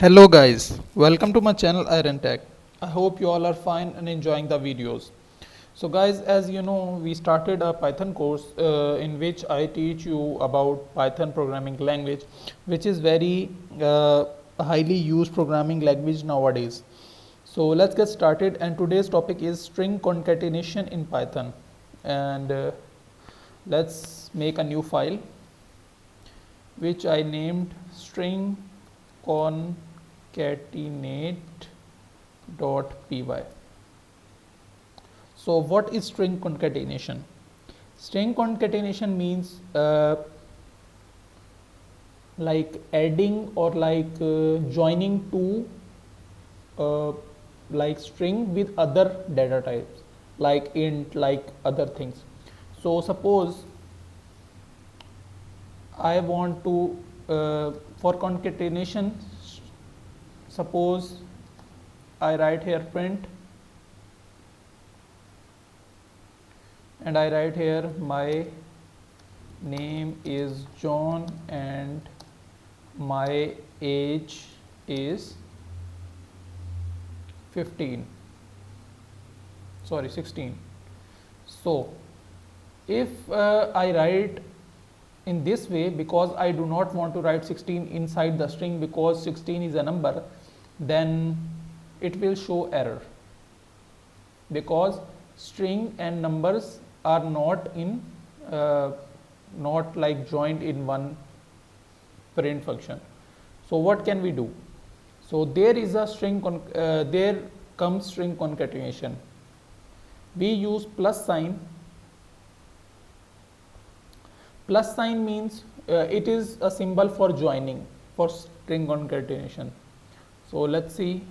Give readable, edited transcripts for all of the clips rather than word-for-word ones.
Hello guys, welcome to my channel Iron Tech. I hope you all are fine and enjoying the videos. So guys, as you know, we started a Python course in which I teach you about Python programming language, which is very highly used programming language nowadays. So let's get started, and today's topic is string concatenation in Python. And let's make a new file which I named string concatenate.py. So what is string concatenation? String concatenation means like adding or like joining two like string with other data types like int, like other things. So suppose I want to for concatenation, suppose I write here print and I write here my name is John and my age is 16. So if I write in this way, because I do not want to write 16 inside the string because 16 is a number, then it will show error, because string and numbers are not in not like joined in one print function. So what can we do? So there is a there comes string concatenation. We use plus sign. Plus sign means it is a symbol for joining, for string concatenation. So let's see.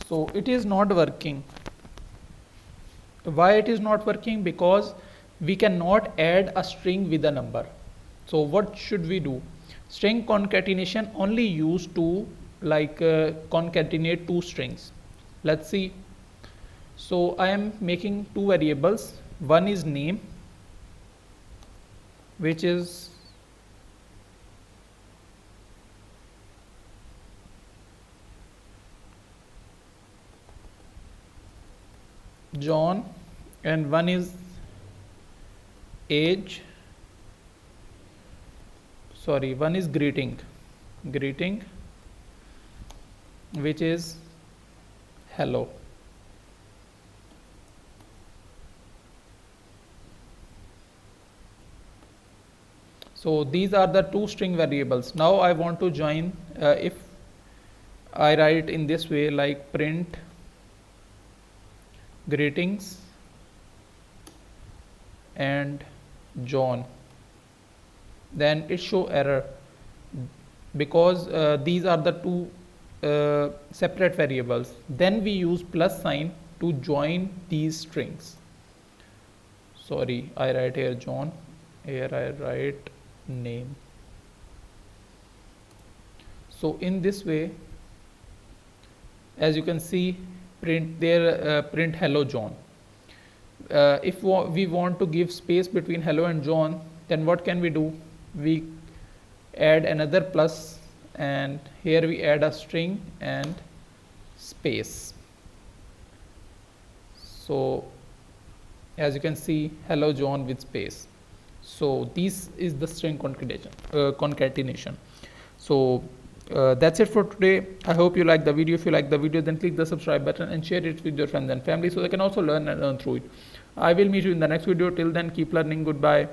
So it is not working. Why it is not working? Because we cannot add a string with a number. So what should we do? String concatenation only used to like concatenate two strings. Let's see. So I am making two variables. One is name, which is John, and one is age, sorry, one is greeting, which is hello. So these are the two string variables. Now I want to join, if I write in this way, like print greetings and John, then it show error, because these are the two separate variables. Then we use plus sign to join these strings. Sorry, I write here John, here I write name. So in this way, as you can see, print there print hello John. If we want to give space between hello and John, then what can we do? We add another plus, and here we add a string and space. So as you can see, hello John with space. So this is the string concatenation. So that's it for today. I hope you like the video. If you like the video, then click the subscribe button and share it with your friends and family so they can also learn and earn through it. I will meet you in the next video. Till then, keep learning. Goodbye.